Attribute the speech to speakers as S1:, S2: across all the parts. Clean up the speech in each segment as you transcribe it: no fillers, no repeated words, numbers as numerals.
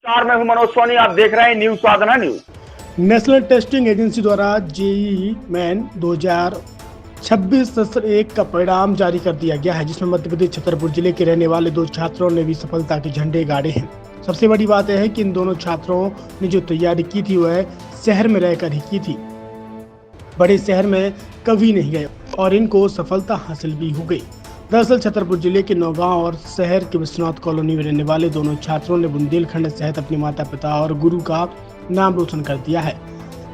S1: नमस्कार, मैं हूं मनोज सोनी। आप देख रहे हैं न्यूज साधना न्यूज।
S2: नेशनल टेस्टिंग एजेंसी द्वारा जेईई मेन 2026 सत्र 1 का परिणाम जारी कर दिया गया है, जिसमें मध्य प्रदेश छतरपुर जिले के रहने वाले 2 छात्रों ने भी सफलता के झंडे गाड़े हैं। सबसे बड़ी बात यह है कि इन दोनों छात्रों ने जो तैयारी की थी वह शहर में रहकर ही की थी, बड़े शहर में कभी नहीं गए और इनको सफलता हासिल भी हो गई। दरअसल छतरपुर जिले के नौगांव और शहर के विश्वनाथ कॉलोनी में रहने वाले दोनों छात्रों ने बुंदेलखंड सहित अपने माता पिता और गुरु का नाम रोशन कर दिया है।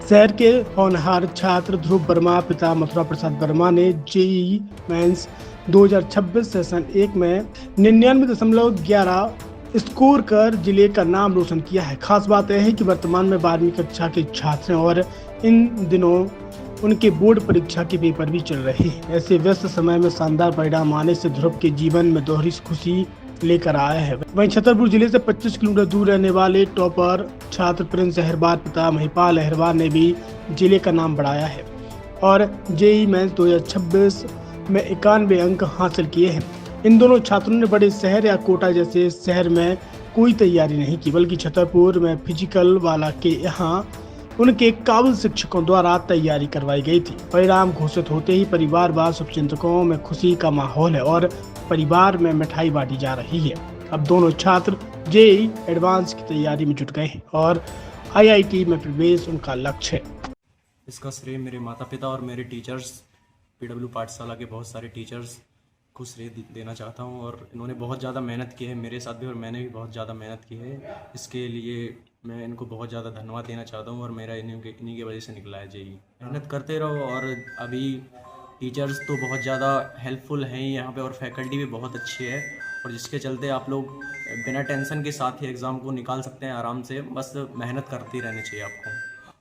S2: शहर के होनहार छात्र ध्रुव वर्मा पिता मथुरा प्रसाद वर्मा ने जेईई मेंस 2026 सेशन 1 में 99.11 स्कोर कर जिले का नाम रोशन किया है। खास बात यह है कि वर्तमान में 12वीं कक्षा के छात्र हैं और इन दिनों उनके बोर्ड परीक्षा के पेपर भी चल रहे हैं। ऐसे व्यस्त समय में शानदार परिणाम आने से ध्रुव के जीवन में दोहरी खुशी लेकर आया है। वहीं छतरपुर जिले से 25 किलोमीटर दूर रहने वाले टॉपर छात्र प्रिंस अहरवार पिता महिपाल अहरवार ने भी जिले का नाम बढ़ाया है और जेईई मेंस 2026 में 91 अंक हासिल किए हैं। इन दोनों छात्रों ने बड़े शहर या कोटा जैसे शहर में कोई तैयारी नहीं की, बल्कि छतरपुर में फिजिकल वाला के यहाँ उनके काबिल शिक्षकों द्वारा तैयारी करवाई गई थी। परिणाम घोषित होते ही परिवार व शुभचिंतकों में खुशी का माहौल है और परिवार में मिठाई बांटी जा रही है। अब दोनों छात्र जेईई एडवांस की तैयारी में जुट गए हैं और आईआईटी में प्रवेश उनका लक्ष्य है।
S3: इसका श्रेय मेरे माता पिता और मेरे टीचर्स, पीडब्ल्यू पाठशाला के बहुत सारे टीचर्स को श्रेय देना चाहता हूं। और इन्होंने बहुत ज़्यादा मेहनत की है मेरे साथ भी, और मैंने भी बहुत ज़्यादा मेहनत की है। इसके लिए मैं इनको बहुत ज़्यादा धन्यवाद देना चाहता हूं और मेरा इन्हीं की वजह से निकला है जेईई। मेहनत करते रहो। और अभी टीचर्स तो बहुत ज़्यादा हेल्पफुल हैं यहाँ पे और फैकल्टी भी बहुत अच्छी है, और जिसके चलते आप लोग बिना टेंशन के साथ ही एग्ज़ाम को निकाल सकते हैं आराम से। बस मेहनत करती रहनी चाहिए आपको।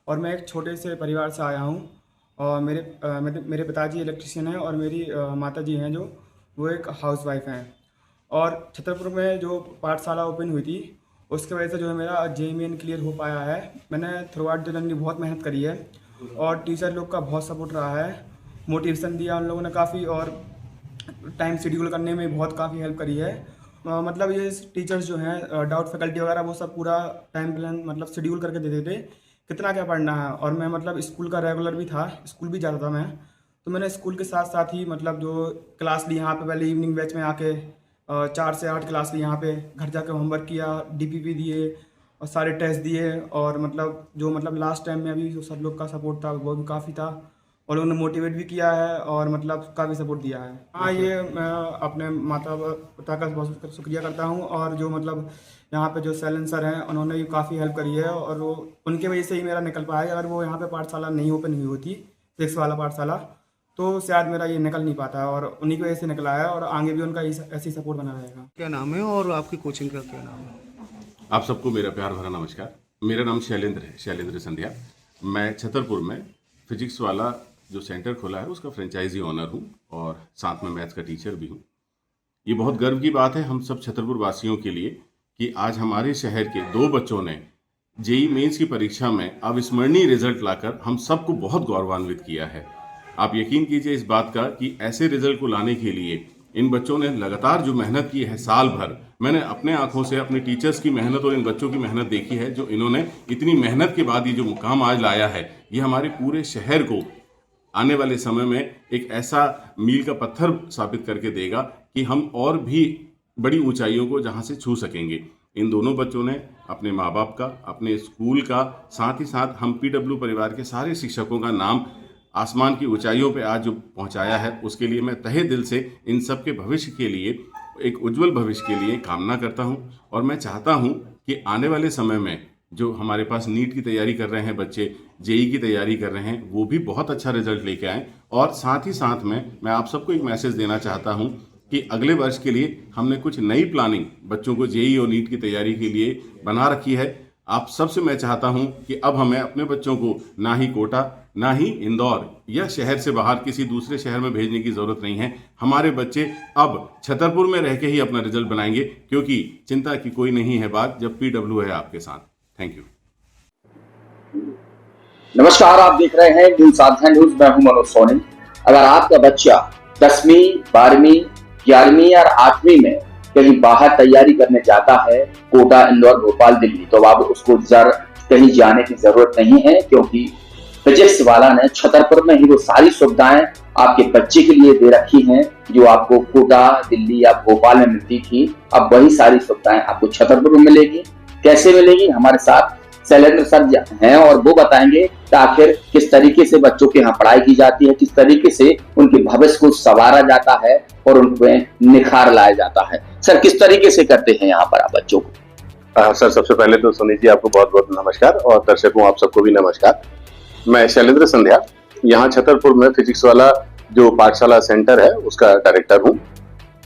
S4: और मैं एक छोटे से परिवार से आया हूँ और मेरे पिताजी इलेक्ट्रिशियन हैं और मेरी माताजी हैं जो वो एक हाउसवाइफ हैं। और छतरपुर में जो पाठशाला ओपन हुई थी उसके वजह से जो है मेरा जेईई मेन क्लियर हो पाया है। मैंने थ्रू आउट द जर्नी बहुत मेहनत करी है और टीचर लोग का बहुत सपोर्ट रहा है, मोटिवेशन दिया उन लोगों ने काफ़ी, और टाइम शेड्यूल करने में बहुत काफ़ी हेल्प करी है। मतलब ये टीचर्स जो हैं डाउट फैकल्टी वगैरह वो सब पूरा टाइम प्लान मतलब शेड्यूल करके दे देते कितना क्या पढ़ना है। और मैं मतलब स्कूल का रेगुलर भी था, स्कूल भी जाता था मैं, तो मैंने स्कूल के साथ साथ ही मतलब जो क्लास ली यहाँ पे, पहले इवनिंग बैच में आके 4 से 8 क्लास ली यहाँ पे, घर जाके होमवर्क किया, डीपीपी दिए और सारे टेस्ट दिए। और मतलब जो मतलब लास्ट टाइम में अभी जो सब लोग का सपोर्ट था वो भी काफ़ी था और उन्होंने मोटिवेट भी किया है और मतलब काफ़ी सपोर्ट दिया है। हाँ, ये मैं अपने माता पिता का बहुत शुक्रिया करता हूँ। और जो मतलब यहाँ पे जो सैलन सर हैं उन्होंने भी काफ़ी हेल्प करी है और वो उनके वजह से ही मेरा निकल पाया। अगर वो यहाँ पे पाठशाला नहीं ओपन हुई होती 6 वाला पाठशाला तो शायद मेरा ये निकल नहीं पाता, और उन्हीं की वजह से निकला है और आगे भी उनका ऐसे ही सपोर्ट बना रहेगा।
S5: क्या नाम है और आपकी कोचिंग का क्या नाम है?
S6: आप सबको मेरा प्यार भरा नमस्कार। मेरा नाम शैलेंद्र है, शैलेंद्र संध्या। मैं छतरपुर में फिजिक्स वाला जो सेंटर खोला है उसका फ्रेंचाइजी ओनर हूँ और साथ में मैथ्स का टीचर भी हूँ। ये बहुत गर्व की बात है हम सब छतरपुर वासियों के लिए कि आज हमारे शहर के 2 बच्चों ने जेईई मेंस की परीक्षा में अविस्मरणीय रिजल्ट लाकर हम सबको बहुत गौरवान्वित किया है। आप यकीन कीजिए इस बात का कि ऐसे रिजल्ट को लाने के लिए इन बच्चों ने लगातार जो मेहनत की है साल भर, मैंने अपने आंखों से अपने टीचर्स की मेहनत और इन बच्चों की मेहनत देखी है। जो इन्होंने इतनी मेहनत के बाद ये जो मुकाम आज लाया है, ये हमारे पूरे शहर को आने वाले समय में एक ऐसा मील का पत्थर साबित करके देगा कि हम और भी बड़ी ऊंचाइयों को जहां से छू सकेंगे। इन दोनों बच्चों ने अपने माँ बाप का, अपने स्कूल का, साथ ही साथ हम पीडब्ल्यू परिवार के सारे शिक्षकों का नाम आसमान की ऊंचाइयों पे आज जो पहुंचाया है, उसके लिए मैं तहे दिल से इन सब के भविष्य के लिए, एक उज्जवल भविष्य के लिए कामना करता हूं। और मैं चाहता हूं कि आने वाले समय में जो हमारे पास नीट की तैयारी कर रहे हैं बच्चे, जेईई की तैयारी कर रहे हैं, वो भी बहुत अच्छा रिजल्ट लेके आएँ। और साथ ही साथ में मैं आप सबको एक मैसेज देना चाहता हूँ कि अगले वर्ष के लिए हमने कुछ नई प्लानिंग बच्चों को जेईई और नीट की तैयारी के लिए बना रखी है। आप सबसे मैं चाहता हूं कि अब हमें अपने बच्चों को ना ही कोटा, ना ही इंदौर या शहर से बाहर किसी दूसरे शहर में भेजने की ज़रूरत नहीं है। हमारे बच्चे अब छतरपुर में रह के ही अपना रिजल्ट बनाएंगे, क्योंकि चिंता की कोई नहीं है बात जब पीडब्ल्यू है आपके साथ। Thank you.
S1: नमस्कार, आप देख रहे हैं न्यूज साधना न्यूज। मैं हूं मनोज सोनी। अगर आपका बच्चा 10वीं, 12वीं, 11वीं और 8वीं में कहीं बाहर तैयारी करने जाता है, कोटा, इंदौर, भोपाल, दिल्ली, तो अब उसको कहीं जाने की जरूरत नहीं है, क्योंकि फिजिक्स वाला ने छतरपुर में ही वो सारी सुविधाएं आपके बच्चे के लिए दे रखी हैं जो आपको कोटा, दिल्ली या भोपाल में मिलती थी। अब वही सारी सुविधाएं आपको छतरपुर में मिलेगी। कैसे मिलेगी? हमारे साथ शैलेंद्र सर हैं और वो बताएंगे कि आखिर किस तरीके से बच्चों के यहाँ पढ़ाई की जाती है, किस तरीके से उनके भविष्य को संवारा जाता है और उनमें निखार लाया जाता है। सर, किस तरीके से करते हैं यहाँ पर आप बच्चों को?
S6: सर, सबसे पहले तो सुनील जी आपको बहुत बहुत नमस्कार और दर्शकों आप सबको भी नमस्कार। मैं शैलेंद्र संध्या, यहाँ छतरपुर में फिजिक्स वाला जो पाठशाला सेंटर है उसका डायरेक्टर हूँ।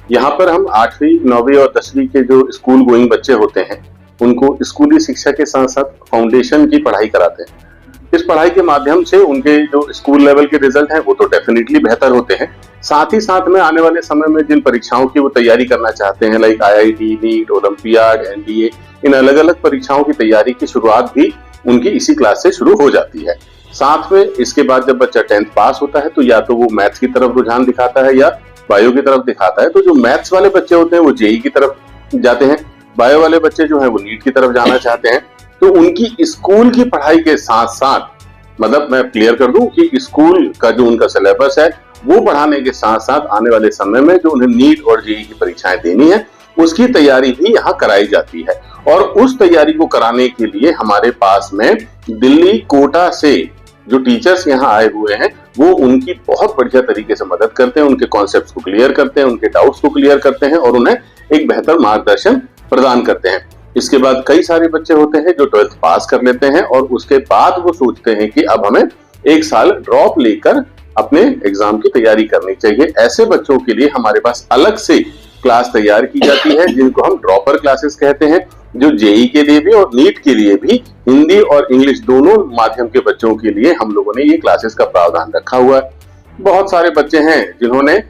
S6: यहाँ पर हम 8वीं, 9वीं और 10वीं के जो स्कूल गोइंग बच्चे होते हैं उनको स्कूली शिक्षा के साथ साथ फाउंडेशन की पढ़ाई कराते हैं। इस पढ़ाई के माध्यम से उनके जो स्कूल लेवल के रिजल्ट हैं वो तो डेफिनेटली बेहतर होते हैं, साथ ही साथ में आने वाले समय में जिन परीक्षाओं की वो तैयारी करना चाहते हैं, like IIT, NEET, olympiad, NDA, इन अलग अलग परीक्षाओं की तैयारी की शुरुआत भी उनकी इसी क्लास से शुरू हो जाती है। साथ में इसके बाद जब बच्चा 10th पास होता है तो या तो वो मैथ्स की तरफ रुझान दिखाता है या बायो की तरफ दिखाता है। तो जो मैथ्स वाले बच्चे होते हैं वो JEE की तरफ जाते हैं, बायो वाले बच्चे जो हैं वो नीट की तरफ जाना चाहते हैं। तो उनकी स्कूल की पढ़ाई के साथ साथ, मतलब मैं क्लियर कर दूं कि स्कूल का जो उनका सिलेबस है वो पढ़ाने के साथ साथ आने वाले समय में जो उन्हें नीट और JEE की परीक्षाएं देनी है उसकी तैयारी भी यहाँ कराई जाती है। और उस तैयारी को कराने के लिए हमारे पास में दिल्ली, कोटा से जो टीचर्स यहाँ आए हुए हैं वो उनकी बहुत बढ़िया तरीके से मदद करते हैं, उनके कॉन्सेप्ट्स को क्लियर करते हैं, उनके डाउट्स को क्लियर करते हैं और उन्हें एक बेहतर मार्गदर्शन प्रदान करते हैं। इसके बाद कई सारे बच्चे होते हैं जो 12th पास कर लेते हैं और उसके बाद वो सोचते हैं कि अब हमें 1 साल ड्रॉप लेकर अपने एग्जाम की तैयारी करनी चाहिए। ऐसे बच्चों के लिए हमारे पास अलग से क्लास तैयार की जाती है जिनको हम ड्रॉपर क्लासेस कहते हैं, जो JEE के लिए भी और नीट के लिए भी हिंदी और इंग्लिश दोनों माध्यम के बच्चों के लिए हम लोगों ने ये क्लासेस का प्रावधान रखा हुआ है। बहुत सारे बच्चे हैं जिन्होंने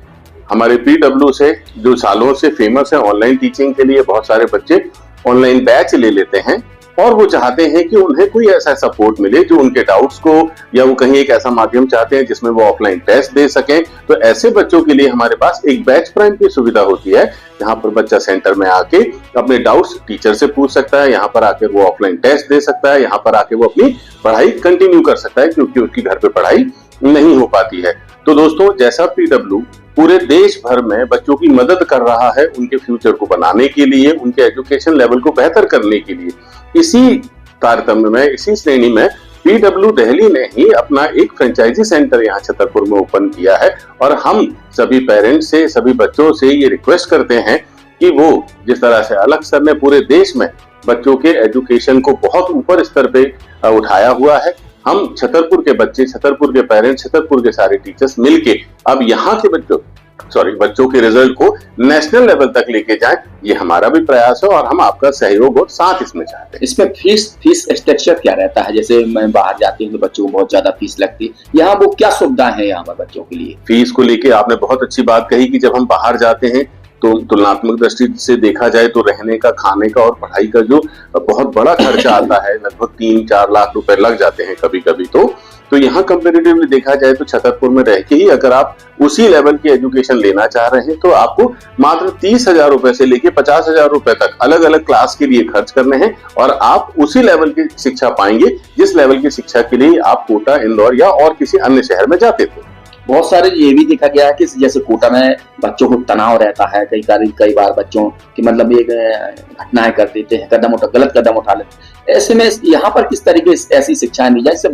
S6: हमारे PW से जो सालों से फेमस है ऑनलाइन टीचिंग के लिए, बहुत सारे बच्चे ऑनलाइन बैच ले लेते हैं और वो चाहते हैं कि उन्हें कोई ऐसा सपोर्ट मिले जो उनके डाउट्स को, या वो कहीं एक ऐसा माध्यम चाहते हैं जिसमें वो ऑफलाइन टेस्ट दे सकें। तो ऐसे बच्चों के लिए हमारे पास एक बैच प्राइम की सुविधा होती है, जहां पर बच्चा सेंटर में आके अपने डाउट्स टीचर से पूछ सकता है, यहाँ पर आके वो ऑफलाइन टेस्ट दे सकता है, यहाँ पर आके वो अपनी पढ़ाई कंटिन्यू कर सकता है क्योंकि उसकी घर पे पढ़ाई नहीं हो पाती है। तो दोस्तों, जैसा PW पूरे देश भर में बच्चों की मदद कर रहा है उनके फ्यूचर को बनाने के लिए, उनके एजुकेशन लेवल को बेहतर करने के लिए, इसी तारतम्य में, इसी श्रेणी में PW दिल्ली ने ही अपना एक फ्रेंचाइजी सेंटर यहाँ छतरपुर में ओपन किया है। और हम सभी पेरेंट्स से, सभी बच्चों से ये रिक्वेस्ट करते हैं कि वो जिस तरह से अलग सर ने पूरे देश में बच्चों के एजुकेशन को बहुत ऊपर स्तर पे उठाया हुआ है, हम छतरपुर के बच्चे, छतरपुर के पेरेंट्स, छतरपुर के सारे टीचर्स मिलके अब यहाँ के बच्चों के रिजल्ट को नेशनल लेवल तक लेके जाएं, ये हमारा भी प्रयास है और हम आपका सहयोग और साथ इसमें चाहते हैं।
S1: इसमें फीस स्ट्रक्चर क्या रहता है? जैसे मैं बाहर जाती हूँ तो बच्चों को बहुत ज्यादा फीस लगती है, यहाँ वो क्या सुविधाएं हैं यहाँ पर बच्चों के लिए?
S6: फीस को लेके आपने बहुत अच्छी बात कही कि जब हम बाहर जाते हैं तो तुलनात्मक दृष्टि से देखा जाए तो रहने का, खाने का और पढ़ाई का जो बहुत बड़ा खर्चा आता है, लगभग 3-4 लाख रुपए लग जाते हैं कभी कभी। तो यहाँ कंपेरेटिवली देखा जाए तो छतरपुर में रह के ही अगर आप उसी लेवल की एजुकेशन लेना चाह रहे हैं तो आपको मात्र 30,000 रुपए से लेके 50,000 रुपए तक अलग अलग क्लास के लिए खर्च करने हैं और आप उसी लेवल की शिक्षा पाएंगे जिस लेवल की शिक्षा के लिए आप कोटा, इंदौर या और किसी अन्य शहर में जाते थे।
S1: बहुत सारे ये भी देखा गया है कि जैसे कोटा में बच्चों को तनाव रहता है, कई बार बच्चों की मतलब ये घटनाएं कर देते हैं, गलत कदम उठा लेते हैं। ऐसे में यहाँ पर किस तरीके से ऐसी शिक्षाएं दी जाए जिससे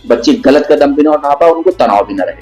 S1: बच्चे गलत कदम भी ना उठा पाए और उनको तनाव भी न रहे?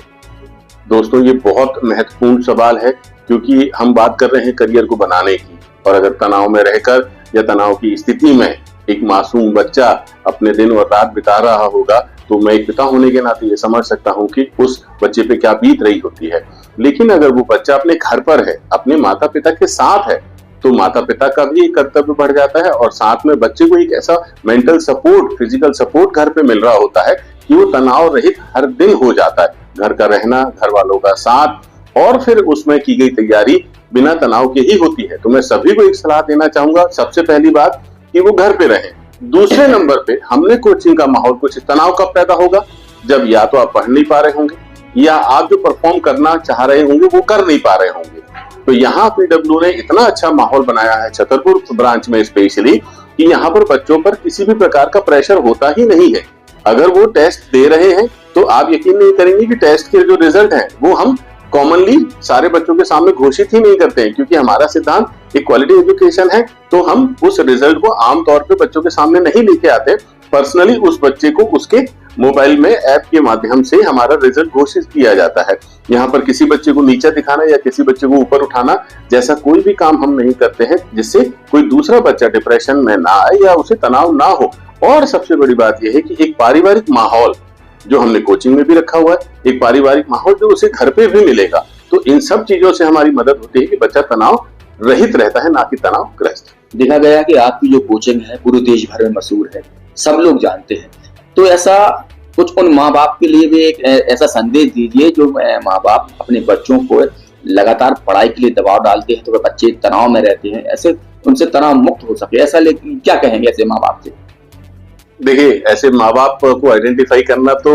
S6: दोस्तों, ये बहुत महत्वपूर्ण सवाल है क्योंकि हम बात कर रहे हैं करियर को बनाने की, और अगर तनाव में रहकर या तनाव की स्थिति में एक मासूम बच्चा अपने दिन और रात बिता रहा होगा तो मैं एक पिता होने के नाते ये समझ सकता हूँ कि उस बच्चे पे क्या बीत रही होती है। लेकिन अगर वो बच्चा अपने घर पर है, अपने माता पिता के साथ है, तो माता पिता का भी एक कर्तव्य बढ़ जाता है और साथ में बच्चे को एक ऐसा मेंटल सपोर्ट, फिजिकल सपोर्ट घर पे मिल रहा होता है कि वो तनाव रहित हर दिन हो जाता है। घर का रहना, घर वालों का साथ और फिर उसमें की गई तैयारी बिना तनाव के ही होती है। तो मैं सभी को एक सलाह देना चाहूंगा, सबसे पहली बात कि वो घर पे रहें। दूसरे नंबर पे हमने कोचिंग का माहौल, कुछ तनाव कब पैदा होगा? जब या तो आप पढ़ नहीं पा रहे होंगे या आप जो परफॉर्म करना चाह रहे होंगे वो कर नहीं पा रहे होंगे। तो यहाँ पीडब्ल्यू ने इतना अच्छा माहौल बनाया है छतरपुर ब्रांच में स्पेशली कि यहाँ पर बच्चों पर किसी भी प्रकार का प्रेशर होता ही नहीं है। अगर वो टेस्ट दे रहे हैं तो आप यकीन नहीं करेंगे कि टेस्ट के जो रिजल्ट हैं वो हम कॉमनली सारे बच्चों के सामने घोषित ही नहीं करते हैं, क्योंकि हमारा सिद्धांत एक क्वालिटी एजुकेशन है। तो हम उस रिजल्ट को आमतौर पे बच्चों के सामने नहीं लेके आते, पर्सनली उस बच्चे को उसके मोबाइल में ऐप के माध्यम से हमारा रिजल्ट घोषित किया जाता है। यहाँ पर किसी बच्चे को नीचे दिखाना या किसी बच्चे को ऊपर उठाना जैसा कोई भी काम हम नहीं करते हैं जिससे कोई दूसरा बच्चा डिप्रेशन में ना आए या उसे तनाव ना हो। और सबसे बड़ी बात यह है कि एक पारिवारिक माहौल जो हमने कोचिंग में भी रखा हुआ है, एक पारिवारिक माहौल जो उसे घर पे भी मिलेगा। तो इन सब चीजों से हमारी मदद होती है कि बच्चा तनाव रहित रहता है, ना कि तनावग्रस्त।
S1: देखा गया कि आपकी जो कोचिंग है पूरे देश भर में मशहूर है, सब लोग जानते हैं। तो ऐसा कुछ उन माँ बाप के लिए भी एक ऐसा संदेश दीजिए जो माँ बाप अपने बच्चों को लगातार पढ़ाई के लिए दबाव डालते हैं तो वे बच्चे तनाव में रहते हैं, ऐसे उनसे तनाव मुक्त हो सके, ऐसा लेकिन क्या कहेंगे ऐसे माँ बाप से?
S6: देखिए, ऐसे माँ बाप को आइडेंटिफाई करना तो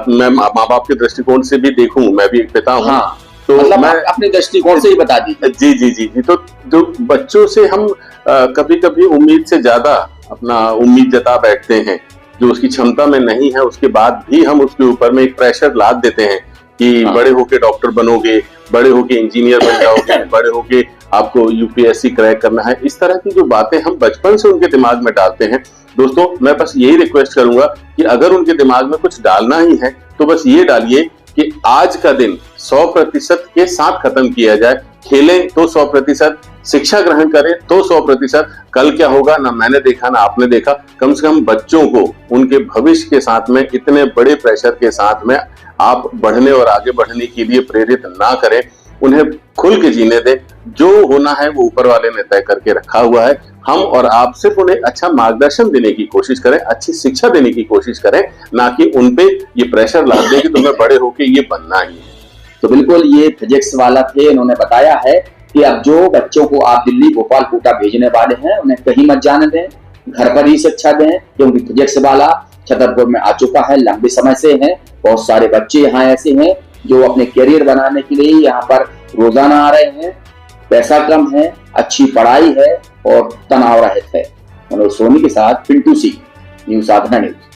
S6: मैं माँ बाप के दृष्टिकोण से भी देखूं, मैं भी एक पिता हूँ।
S1: हाँ,
S6: तो
S1: मतलब
S6: मैं
S1: अपने दृष्टिकोण से ही बता दीजिए।
S6: जी जी जी जी। तो जो बच्चों से हम कभी कभी उम्मीद से ज्यादा अपना उम्मीद जता बैठते हैं, जो उसकी क्षमता में नहीं है, उसके बाद भी हम उसके ऊपर में एक प्रेशर लाद देते हैं कि बड़े होके डॉक्टर बनोगे, बड़े होके इंजीनियर बन जाओगे, बड़े होके आपको यूपीएससी क्रैक करना है। इस तरह की जो बातें हम बचपन से उनके दिमाग में डालते हैं, दोस्तों मैं बस यही रिक्वेस्ट करूंगा कि अगर उनके दिमाग में कुछ डालना ही है तो बस ये डालिए कि आज का दिन 100% के साथ खत्म किया जाए। खेलें तो 100%, शिक्षा ग्रहण करें तो 100%। कल क्या होगा ना मैंने देखा ना आपने देखा। कम से कम बच्चों को उनके भविष्य के साथ में इतने बड़े प्रेशर के साथ में आप बढ़ने और आगे बढ़ने के लिए प्रेरित ना करें, उन्हें खुल के जीने दें। जो होना है वो ऊपर वाले ने तय करके रखा हुआ है। हम और आप सिर्फ उन्हें अच्छा मार्गदर्शन देने की कोशिश करें, अच्छी शिक्षा देने की कोशिश करें, ना कि उनपे ये प्रेशर ला दें कि तुम्हें बड़े होके ये बनना ही है।
S1: तो बिल्कुल ये फिजिक्स वाला थे, इन्होंने बताया है कि अब जो बच्चों को आप दिल्ली, भोपाल, कोटा भेजने वाले हैं उन्हें कहीं मत जाने दें, घर पर ही शिक्षा दें, क्योंकि फिजिक्स वाला छतरपुर में आ चुका है, लंबे समय से है। बहुत सारे बच्चे यहाँ ऐसे हैं जो अपने करियर बनाने के लिए यहाँ पर रोजाना आ रहे हैं। पैसा कम है, अच्छी पढ़ाई है और तनाव रहित है। मनोज सोनी के साथ पिंटू सिंह, न्यूज़ साधना न्यूज़।